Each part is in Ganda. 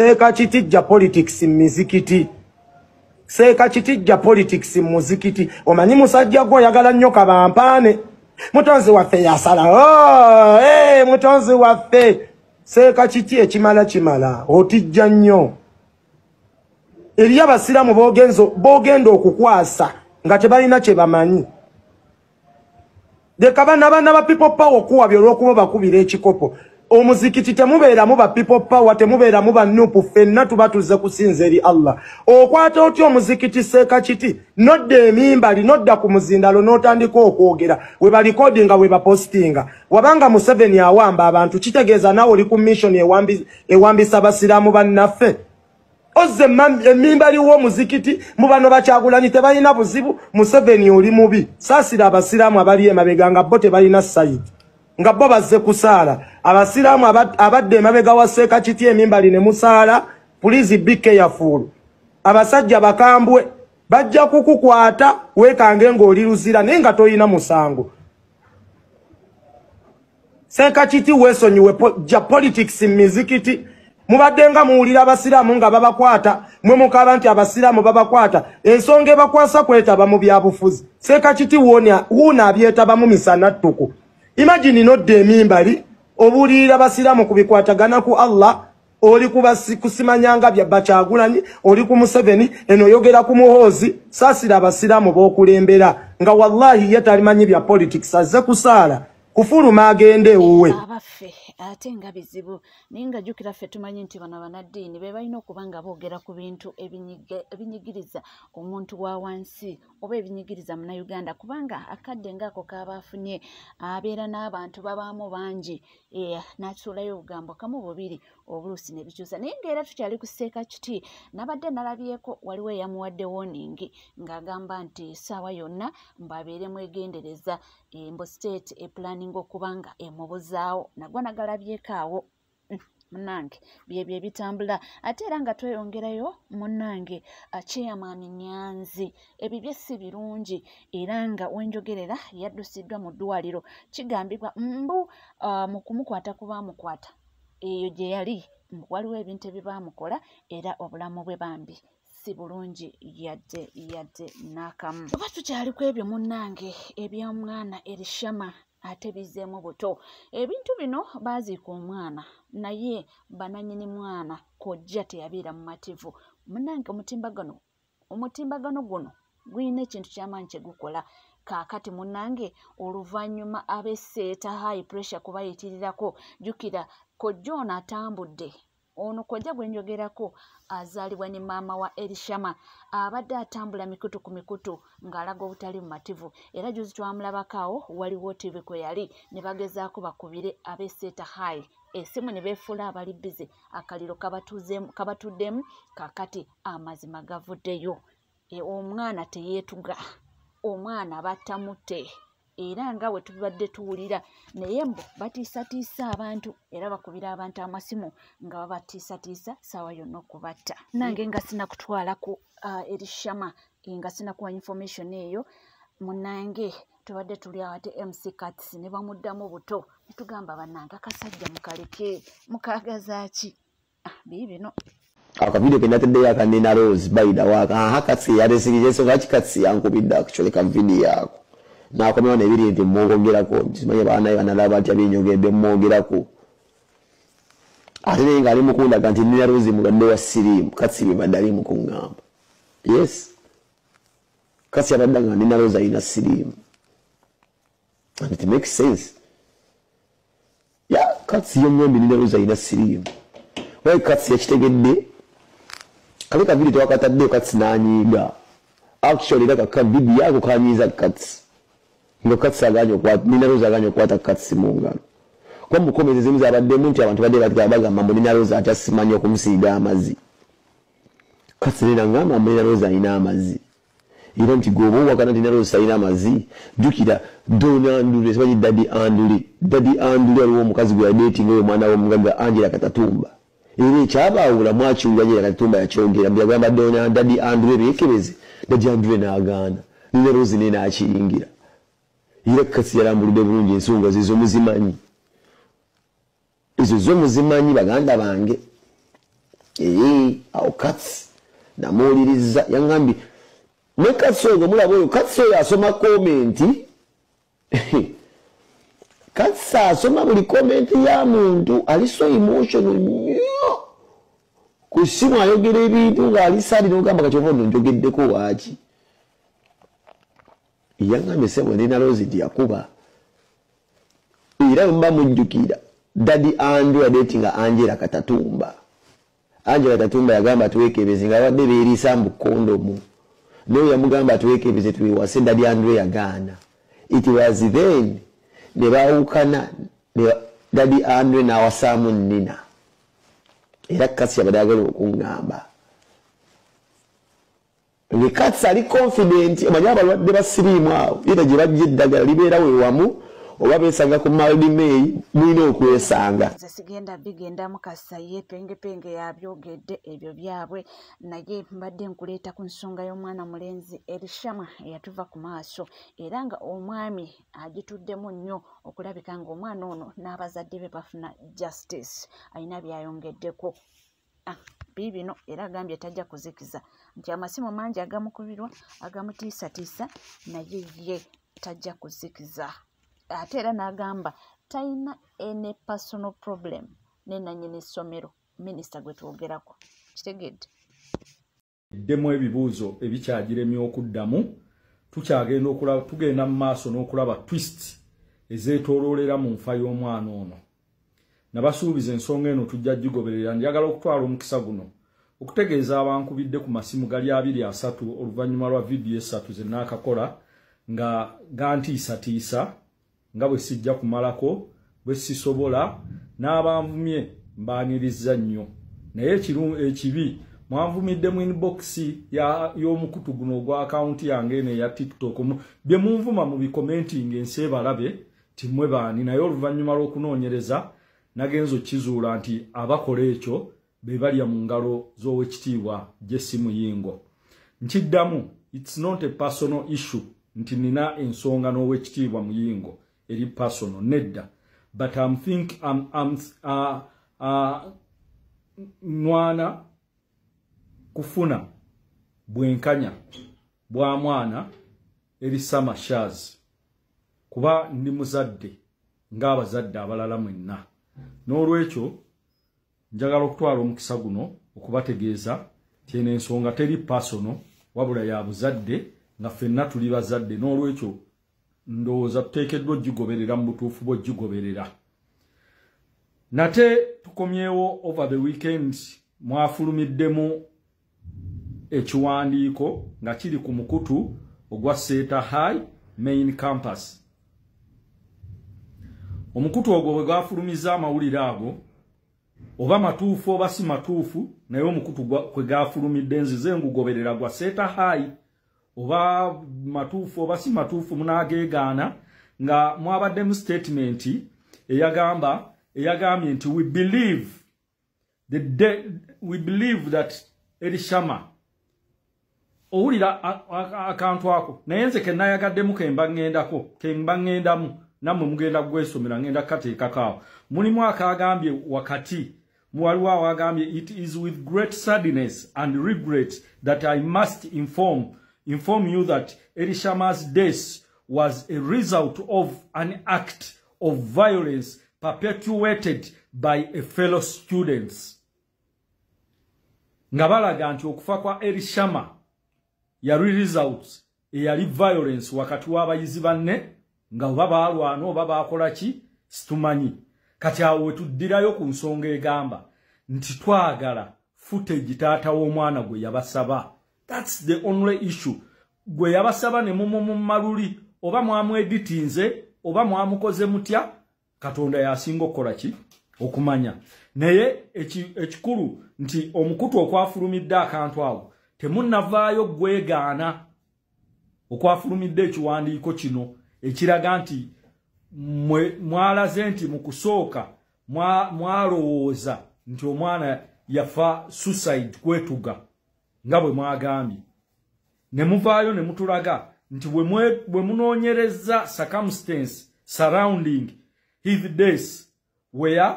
Seka chitijja politics mizikiti. Seka chitijja politics muzikiti. Omanyi musajja gwo yagala nnyo kabampane. Mutonzi waffe yasala. Mutonzi waffe. Seka chiti ekimala. Otijja nnyo. Eriyo abasiramu bogenda okukwasa nga tebalina kye bamanyi. Dekabana ba people power okuwabya olw'okuba bakubira ekikopo. Omuzikiti temubeeramu ba people power, temubeeramu ba nupu, ffenna tuba tuzze kusinza eri Allah. Okwata otya omuzikiti Seeka Kiti, nodda emimbali, nodda ku muzindalo n'otandika okwogera, we balikodinga we bapostinga. Wabanga Museveni awamba abantu, kitegeeza naawe oli ku mission ewambisa basiraamu bannaffe. Ozze emimbali w'omuzikiti mu bano bakyagulanyi tebalina buzibu, Museveni oli mubi. Saasira abasiraamu abali emabega nga bo tebalina sayidi. Nga bo bazze kusaala. Abasiraamu abadde emabega wa Seeka Kiti emimbali ne musaala, please be careful. Abasajja bakambwe bajja kukukwata weekange ng'oli luzira naye nga toyina musango. Seeka Kiti weesonyiwe ja politics mizikiti. Mubaddenga muwulira abasiraamu nga babakwata, mwe mukaba nti abasiraamu babakwata, ensonga ebakwasa kwetaba mu byabufuzi. Seeka Kiti wuuna abyetaba mu misana ttuku. Imagine nodda emimbali, obuulirira abasiraamu ku bikwatagana ku Allah, oli kusimanyanga bya Bakyagulanyi, oli ku Museveni, eno yogera ku Muhoozi, saasira abasiraamu b'okulembera, nga wallahi ye talimanyi bya politics, azze kusaala, kufuluma agende ewuwe. Abaffe ate nga bizibu naye nga jjukira ffe tumanyi nti bano banaddiini be balina okuba nga boogera ku bintu ebinyigiriza omuntu wa wansi oba ebinyigiriza munnayuganda kubanga akadde ngaako k'abaafunye abeera n'abantu babaamu bangi n'atuulayo obugambo kamu bubiri obuluusi ne bikyusa naye ng'era tukyali ku Seeka Kiti nabadde nalabyeko waliwo eyamuwadde warning ng'agamba nti essaawa yonna mbabeere mwegendereza Embo State epulaninga okuba nga emubuzaawo nagwa nagalabyeko awo munnange byebyo ebitambula ate era nga tweyongerayo munnange Chairman Nyanzi ebibye si birungi era nga wenjogerera yaddusiddwa mu ddwaliro kigambibwa mbu mu kumukwata kubaamukwata eyo gye yali waliwo ebintu ebibaamukola era obulamu bwe bambi si bulungi yadde n'akamu oba tukyali ku ebyo munnange eby'omwana Elishama ate bizzeemu buto ebintu bino baaziika omwana naye bananyini mwana kojja teyabeera mumativu munnange omutimbagano guno guyina ekintu ky'amaanyi kye gukola kaakati munnange oluvannyuma ab'esseeta high pressure kubayitirirako jjukira kojja ono atambudde ono kojja gwe njogerako azaalibwa ne maama wa Elishama abadde atambula mikutu ku mikutu ng'alaga obutali mumativu era juzi twamulabako awo waliwo TV kwe yali ne bagezaako bakubire ab'esseeta high esimu ne beefuula abali bize akaliro kabatuddemu kaakati amazima gavuddeyo omwana teyeetuga omwana battamutte era nga bwe tubadde tuwulira naye mbo batiisatiisa abantu era bakubira abantu amasimu nga babatiisatiisa saawa yonna okubatta nange nga sinakutwala ku Elishama nga sinakuwa information eyo munnange tubadde tuli awo ate MC Kats ne bamuddamu buto netugamba bannange akasajja mukaleke mukaagazaaki biibino akavidiyo ke nateddeyo akanina Rose baida waka Katsi yatesikije ensonga ki Katsi yankubidde akucoleka vidiyo ako nakomyewo nebiri nti mwogerako simanye baanayo banalaba batya byenyogedde mwogerako ate naye ng'ali mukundaga nti nina Rose mulwadde wa siriimu Katsi bibadde ali mukuŋŋamba yes Katsi yabadde nga nina Rose alina siriimu and it makes sense Katsi yomwembi nina Rose alina siriimu waye Katsi yakitegedde kale kavidiyo tewakataddeyo Katsi n'anyiiga actually era kakavidiyo ako kanyiiza Katsi ngo Katsi aganye okwata nina Rose aganye okwata Katsi mu ngalo kwa mukomezi zimu zabaddemu nti abantu badde bagamba mbu nina Rose ate asimanyi okumusiiga amazzi Katsi nina ngamba mbu nina Rose alina amazzi era nti gwoba owakana nti nina Rose alina amazzi jjukira Donna Andule simanyi Daddy Andule aliwo omukazi gwe yadeetinga oyo mwana w'omugagga Angela Katatumba era ekyabaawula mwakiwulira Angela Katatumba yakyongera mbu yagamba Daddy Andule beekebeze Daddy Andule n'agaana nina Rose ne n'akiyingira era Katsi yarambuludde bulungi ensonga zizo muzimanyi ezo zo muzimanyi baganda bange awo Katsi namuwuliriza yangambi ne Katsi oyo mulaba oyo Katsi oyo asoma komenti Katsi asoma buli komenti ya muntu ali so emotional nnyo ku simu ayogera ebintu ng'ali sali n'ogamba kakyova ono njogeddeko waaki yangambe sebo nina Rosie yakuba era mba mujjukira Daddy Andrew adetinga Angela Katatumba yagamba tuwekebeze nga wadde beerisa mu kondomu n'oyo yamugamba tuwekebeze tuwewase Daddy Andrew yagaana it was then ne baawukana Daddy Andrew n'awasaamu nnina era Katsi yabadde ayagala okuŋŋamba nge Katsi ali confident omanyi abalwadde basiriimu awo era gye bajja eddagala libeera weewamu oba beesanga ku Maldi May mulina okwesanga nze sigenda bigenda mukasa ye penge yabyogedde ebyo byabwe naye mbadde nkuleeta ku nsonga y'omwana mulenzi Elishama eyatuva ku maaso era nga omwami agituddemu nnyo okulabika nga omwana ono n'abazadde be bafuna justice alina byayongeddeko bibino era agambye tajja kuzikiza nti amasimu mangi agamukubirwa agamutiisatiisa naye ye tajja kuzikiza ate era n'agamba talina any personal problem ne nannyini ssomero minisita gwe twogerako kitegedde ddemu ebibuuzo ebikyagiremye okuddamu tukyagenda okulaba tugenda mu maaso n'okulaba twist ezeetooloolera mu nfa y'omwana ono nabasuubiza ensonga eno tujja gigoberera njagala okutwala omukisa guno okutegeeza abankubidde ku masimu gali 23 oluvannyuma lwa vidiyo 3 ze naakakola nga gantiisatiisa nga bwe sijja kumalako bwe sisobola n'abanvumye mbaaniriza nnyo naye ekibi mwanvumidde mu inbox y'omukutu guno ogwa akaunti yange eno eya TikTok bye munvuma mu bikomenting ensi ebalabe timwe baani naye oluvannyuma lw'okunoonyereza nagenzo kizuula nti abakola ekyo be balya mu ngalo z'owekitiibwa Jesse Muyingo nkiddamu it's not a personal issue nti nina ensonga n'owekitiibwa Muyingo eri personal nedda but nwana kufuna bwenkanya bwa mwana eri Sama Shaz kuba ndi muzadde ng'abazadde abalala mwenna n'olwekyo njagala okutwala omukisa guno okubategeeza tiene ensonga teri personal wabula ya buzadde nga ffenna tuli bazadde n'olwekyo ndowooza tuteekeddwa ogigoberera mu butuufu bw'ogigoberera nate tukomyewo over the weekend mwafulumiddemu ekiwandiiko nga kiri ku mukutu ogwa Seta High Main Campus omukutu ogwo bwe gwafulumiza amawulire ago oba matuufu oba si matuufu naye omukutu kwe gafulumidde nzize ngugoberera gwa Seta High oba matuufu oba si matuufu munaageegaana nga mwabaddemu statement eyagambye nti we believe that Elishama owulira akantu ako naye nze kenayagaddemu kemba ŋŋendamu nammwe mugenda gwesomera ngenda kateekakaawo mulimu akagambye wakati waliwo awagambye it is with great sadness and regret that I must inform you that Elishama's death was a result of an act of violence perpetuated by a fellow students. Nga balaga nti okufa kwa Elishama yali results eyali violence wakati w'abayizi banne nga oba baalwana oba baakola ki situmanyi kati awo wetuddirayo ku nsonga egamba nti twagala footage taata w'omwana gwe yabasaba. That's the only issue. Gwe yabasaba ne mumumaluli oba mwamweditinze oba mwamukoze mutya Katonda yasinga okukola ki okumanya. Naye ekikulu nti omukutu okwafulumidde akantu awo temunnavaayo gwegaana okwafulumidde ekiwandiiko kino ekiraga nti mwalaze nti mu kusooka mwalowooza nti omwana yafa suicide kwetuga nga bwe mwagambye ne muvaayo ne mutulaga nti bwe munoonyereza circumstance surrounding his death were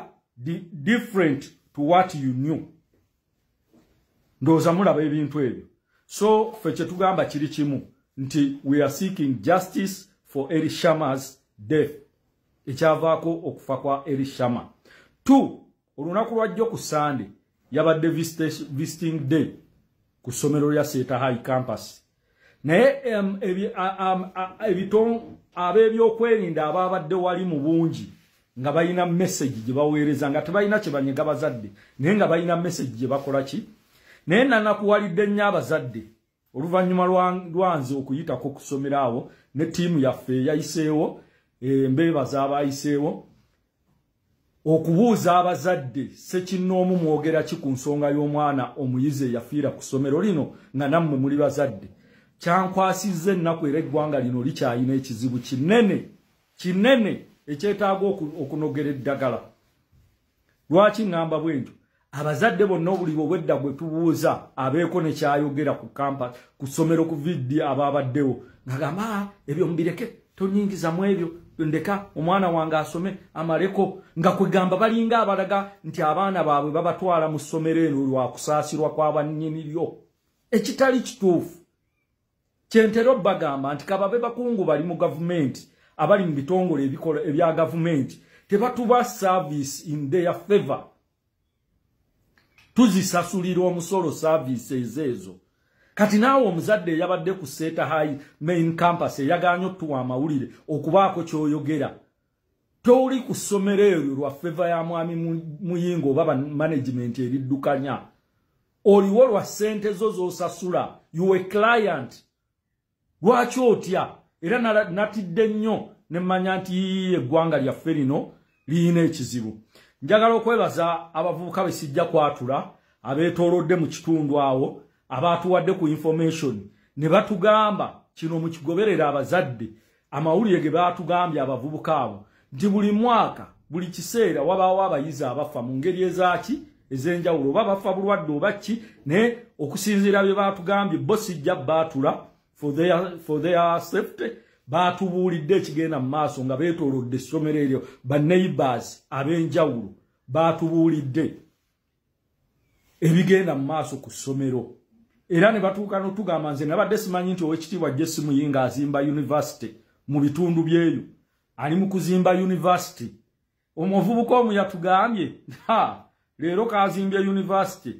different to what you knew. ndoza mulaba ebintu ebyo. So feche tugamba kiri kimu nti we are seeking justice for Elishama's death. Ekyavaako okufa kwa Elishama. 2. Olunaku lwajjo ku Sunday yabadde visiting day ku ssomero lya Seta High Campus. Naye ebiton ab'ebyokwerinda ababadde wali mu bungi nga balina message gye baweereza nga tebalina kye banyega bazadde naye nga balina message gye bakola ki. Naye nanakuwalidde nnyo abazadde oluvannyuma lwanze okuyitako ku ssomero awo ne ttiimu yaffe eyayiseewo mbeebaza abayiseewo okubuuza abazadde sekinnoomu mwogera ki ku nsonga y'omwana omuyizi eyafiira ku ssomero lino nga nammwe muli bazadde. Kyankwasizza ennaku era eggwanga lino likyalina ekizibu kinene ekyetaaga okunogera eddagala. Lwaki ngamba bwentyo? Abazadde bonna obuli obwedda bwe tubuuza abeeko ne kyayogera ku campus ku ssomero ku vidi ababaddewo ngagamba ebyo mbireke tonyingiza mu ebyo ndeka omwana wange asome amaleko nga kwegamba balinga abalaga nti abaana baabwe babatwala mu ssomero eno lwa kusaasirwa kw'abannyini lyo ekitali kituufu. Kyentero bagamba nti kababe bakungu bali mu gavumenti abali mu bitongole ebikola ebya gavumenti tebatuba service in their favor. Tuzisasulira omusolo services ezo. Kati naawe omuzadde yabadde ku Seta High main campus eyaganya otuwa amawulire okubaako kyoyogera. Toli ku ssomero eryo lwa favor ya mwami Muyingo oba management eriddukanya. Oliwo lwa ssente zo z'osasula. You a client. Lwaki otya? Era natidde nnyo ne mmanya nti eggwanga lyaffe lino liyina ekizibu. Njagala okwebaza abavubuka be sijja kwatula abeetoolodde mu kitundu awo abaatuwadde ku information ne batugamba kino mu kigoberera abazadde amawulire ge baatugambye abavubuka abo nti buli mwaka buli kiseera wabaawo abayizi abafa mu ngeri ezaaki ez'enjawulo oba bafa bulwadde oba ki naye okusinziira bye baatugambye bo sijja baatula for their safety baatubuulidde ekigenda mu maaso nga beetoolodde essomero eryo ba neighbors ab'enjawulo baatubuulidde ebigenda mu maaso ku ssomero era ne batuuka n'otugamba nze nabadde simanyi nti Oweekitiibwa Jesse Muyinga azimba university mu bitundu byeyo ali mu kuzimba university. Omuvubuka omu yatugambye leero kazimbye university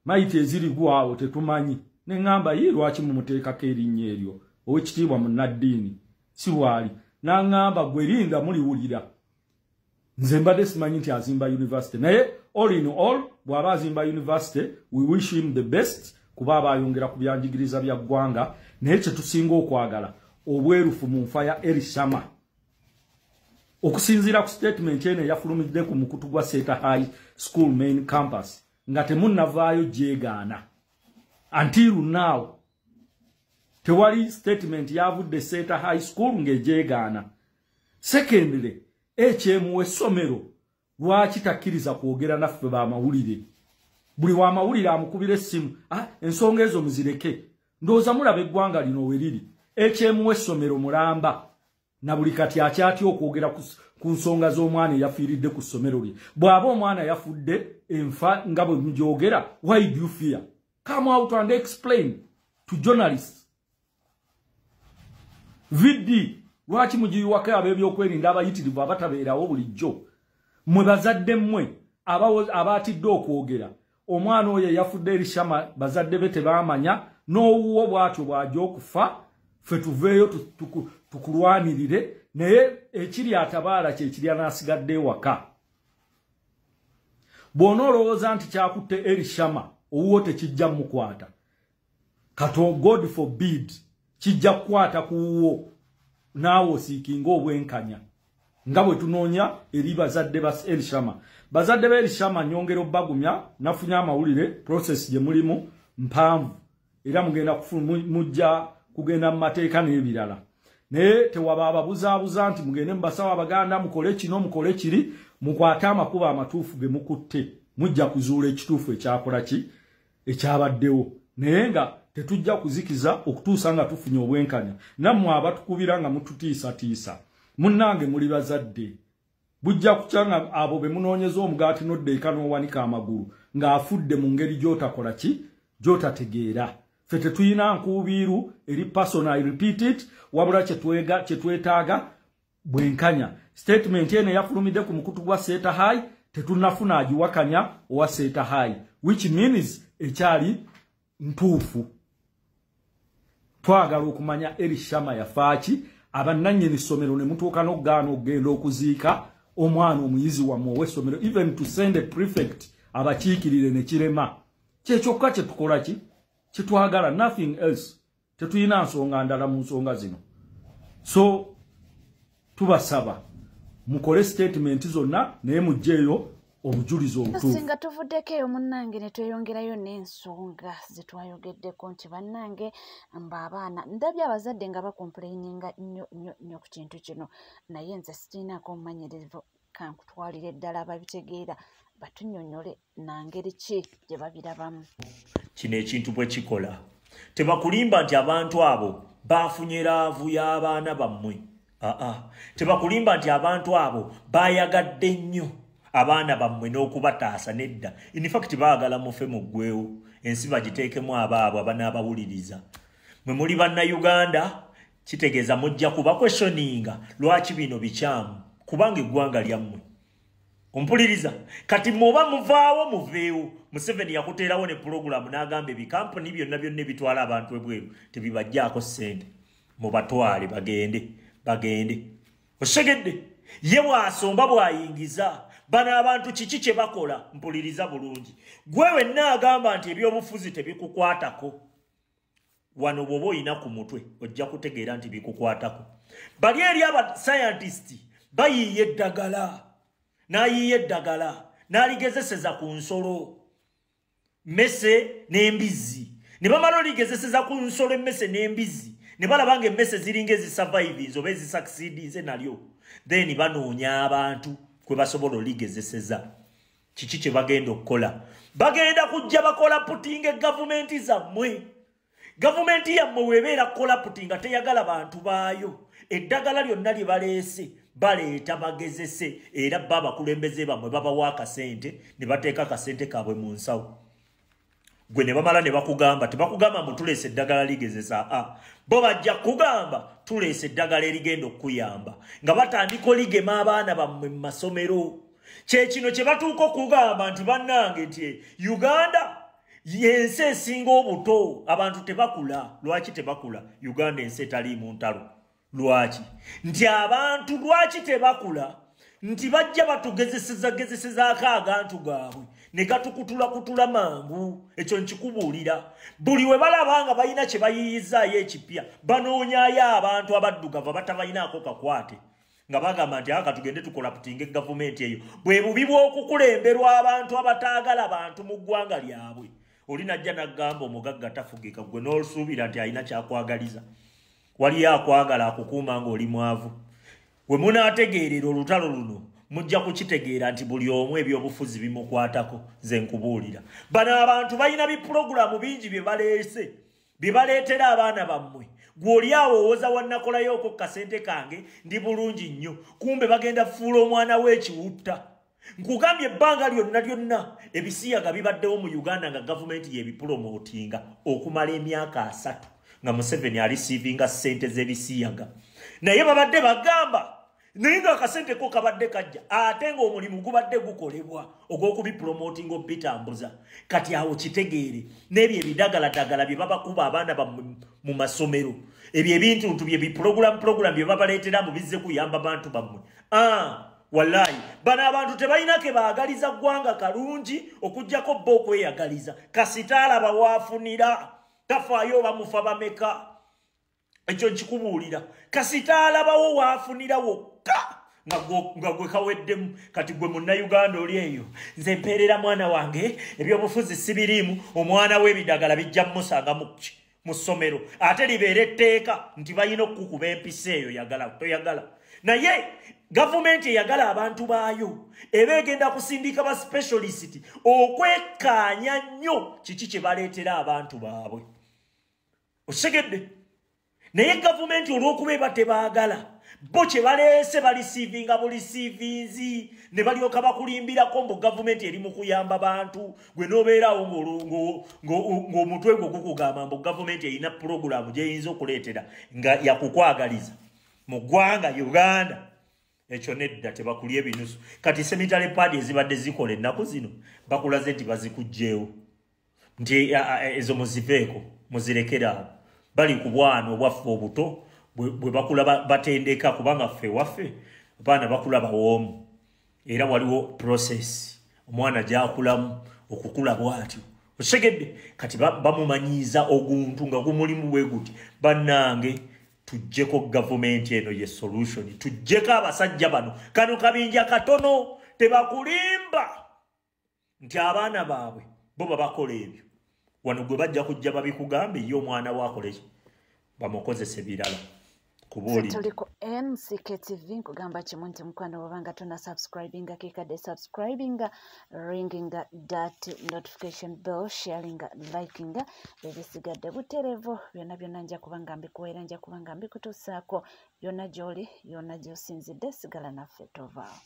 mayite eziri gwawo tetumanyi ne ngamba ye lwaki mumuteekako erinnya eryo Oweekitiibwa Munnaddiini si bwali n'angamba gwe linda muliwulira nze mbadde simanyi nti azimba university naye all in all bw'aba azimba university we wish him the best kuba abayongera ku byanjigiriza bya ggwanga naye kye tusinga okwagala obwerufu mu nfa ya Elishama. Okusinziira ku statement eno eyafulumidde ku mukutu gwa Seta High School main campus nga temunnavaayo gyegaana until now tewali statement yavudde Seta High School ng'egyegaana. Secondly, HM essomero lwaki takkiriza kwogera naffe b'amawulire buli w'amawulire amukubira essimu ensonga ezo muzireke ndowooza mulaba eggwanga lino we liri. HM essomero mulamba na buli kati akyatya okwogera ku nsonga z'omwana eyafiiridde ku ssomero lye. Bw'aba omwana yafudde enfa nga bwe mugyogera, why do you fear? Come out and explain to journalists. Vidi lwaki mugiyiwako ab'ebyokwerinda abayitirivu abatabeerawo bulijjo? Mmwe bazadde mmwe abaatidde okwogera omwana oyo yafudde Elishama bazadde be tebaamanya n'owuwo bw'atyo bw'ajja okufa ffe tuveeyo tukulwanirire naye ekiri atabaala kye kiri anaasigadde ewaka. Bw'onoolowooza nti kyakutte Elishama owuwo tekijja mukwata kato God forbid kijja kukwata ku wuwo naawe osiikinga obwenkanya nga bwe tunoonya eri bazadde ba Elishama. Bazadde ba Elishama nyongero bagumya nafunye amawulire process gye mulimu mpanvu era mugenda mujja kugenda mu mateeka n'ebirala naye tewaba ababuzaabuza nti mugende mu basawo abaganda mukole kino mukole kiri mukwate amakubo amatuufu ge mukutte mujja kuzuula ekituufu ekyakola ki ekyabaddewo naye nga tetujja kuzikiza okutuusa nga tufunye obwenkanya. Nammwe abatukubira nga mututiisatiisa munnange muli bazadde bujja kukyanga abo be munoonyeza omugaati n'oddeeka n'owanika amagulu ng'afudde mu ngeri gy'otakola ki jotategeera ffe tetuyina nkuubiiru eri personal repeat it wabula kyetwetaaga bwenkanya statement eno yafulumidde ku mukutu gwa Seeta High tetunafuna agiwakanya owa Seeta High which means ekyali ntuufu twagala okumanya Elishama yafaaki abannannyini ssomero ne mutuuka n'okugaana okugenda okuziika omwana omuyizi wammwe ow'essomero even to send a prefect abakiikirire ne kirema kyekyokka kyetukola ki kyetwagala nothing else tetuyina nsonga ndala mu nsonga zino so tubasaba mukole statement zonna naye mujjeeyo obujulizi obutuufu singa tuvuddeko eyo munnange ne tweyongerayo n'ensonga zetwayogeddeko nti bannange mba abaana ndabye abazadde nga bakomplaininga nnyo ku kintu kino naye nze sitiinaako omumanyirivu kankutwalire ddala ababitegeera batunnyonnyole nangeri ki gye babirabamu kino ekintu bwe kikola tebakulimba nti abantu abo bafunye raavu y'abaana bammwe tebakulimba nti abantu abo bayagadde nnyo abaana bammwe n'okubataasa nedda in fact baagala mufe muggwewo ensi bagiteekemu abaabo abanaabawuliriza mwe muli bannayuganda kitegeeza mujja kuba questioninga lwaki bino bikyamu kubanga eggwanga lyammwe ompuliriza kati mwoba muvaawo muveewo Museveni yakuteerawo ne pulogulaamu n'agamba ebikampuni byonna byonna ebitwala abantu ebweru tebibajjaako ssente mubatwale bagende osegedde ye bw'asomba bw'ayingiza bano abantu kiki kye bakola mpuliriza bulungi gwe wenna agamba nti ebyobufuzi tebikukwatako wano bw'oba oyina ku mutwe ojja kutegeera nti bikukwatako bali eri abascientist bayiiya eddagala n'ayiiya eddagala n'aligezeseza ku nsolo mmese n'embizzi ne bamala oligezeseza ku nsolo emmese n'embizzi ne balaba nga emmese ziringa ezisurvivinze oba ezisucceedinze nalyo then banoonya abantu kwe basobola oligezeseza kiki kye bagenda okukola bagenda kujja bakola putinga gavumenti zammwe gavumenti yammwe weebeera kukola putinga teyagala bantu baayo eddagala lyonna lye baleese baleeta bagezese era bba abakulembeze bammwe babawa akasente ne bateeka akasente kaabwe mu nsawo gwe ne bamala ne bakugamba tebakugamba mutuleese eddagala ligezesa bo bajja kugamba tuleese eddagala erigenda okuyamba nga batandika oligema abaana bammwe mu masomero kyekino kye batuuka okugamba nti bannange nti Uganda yensi esinga obuto abantu tebakula lwaki tebakula Uganda ensi etaliimu ntalo lwaki nti abantu lwaki tebakula nti bajja batugezeseza agantu gaabwe ne gatukutula mangu ekyo nkikubuulira buli we balabanga balina kye bayiyizaayo ekipya banoonyayo abantu abaddugavu batabalinaako kakwate nga bagamba nti tugende tukola putinga gavumenti eyo bwe bubi bw'okukulemberwa abantu abataagala abantu mu ggwanga lyabwe oli najja n'agamba omugagga tafugika gwe n'olusuubira nti alina kyakwagaliza waliyo akwagala akukuuma ng'oli mwavu we munaategeerera olutalo luno mujja kukitegeera nti buli omu ebyobufuzi bimukwatako nze nkubuulira bano abantu balina bipulogulaamu bingi bye baleese bye baleetera abaana bammwe gw'oli awo owoza wannakolayooko kasente kange ndi bulungi nnyo kumbe bagenda fuula omwana w'ekiwutta nkugambye ebbanga lyonna ebisiyaga bibaddewo mu Uganda nga gavumenti yebipulomootinga okumala emyaka 3 nga Museveni alisiivinga ssente z'ebisiyaga naye babadde bagamba naye nga akasente ko kabadde kajja ate ng'omulimu gubadde gukolebwa ogw'okubipulomootinga obitambuza kati awo kitegeere n'ebyo ebidagaladagala bye babakuba abaana mu masomero ebyo ebintuntu bye bipulogulamu bye babaleetera mu bizze kuyamba bantu bammwe wallahi bano abantu tebalina ke baagaliza ggwanga kalungi okujjako bba okweyagaliza kasitaala bawaafunira tafaayo bamufa bameka ekyo nkikubuulira kasitaala bawo waafunira wokka nga gwe kaweddemu kati gwe munnayuganda oli eyo nze mpeerera mwana wange ebyobufuzi sibiriimu omwana w'ebidagala bijja mmusanga mu ssomero ate libeera etteeka nti balina okukuba empisa eyo yagala toyagala naye gavumenti eyagala abantu baayo eba egenda kusindika ba specialist okwekkaanya nnyo kiki kye baleetera abantu baabwe osegedde naye gavumenti olw'okuba eba tebaagala bo kye baleese balisiivinga bulisiivinzi ne balyoka bakulimbirako mbu gavumenti eri mu kuyamba bantu gwe n'obeerawo ng'omutwe gwo gukugamba mbu gavumenti erina puroguramu gyeyinza okuleetera nga yakukwagaliza mu ggwanga Uganda. Ekyo nedda tebakulya ebinusu. Kati semitale paadi ezibadde zikola ennaku zino bakulaze nti bazikuggyeewo nti ezo muziveeko muzirekera awo bali ku bwana obwaffe obuto bwe bakula batendeka kubanga ffe waffe abaana bakula bawoomu era waliwo process omwana gyakulamu okukula bwatyo osegedde kati bamumanyiiza oguntu nga gumulimu bwe guti bannange tujjeko gavumenti eno ye solution tujjeko abasajja bano kano kabinja katono tebakulimba nti abaana baabwe bo babakola ebyo wano gwe bajja kujja babikugambe ye omwana wakoleki bamukozese birala kubuli tuliko NCK TV nkugamba kimu nti mukwano wabanga tuna subscribinga kikade subscribinga ringinga that notification bell sharinga likinga ebisigadde buterevo byonna nja kubanga mbikuweera nja kubanga mbikutuusaako byonna gy'oli byonna gy'osinzidde sigala naffe tovaawo.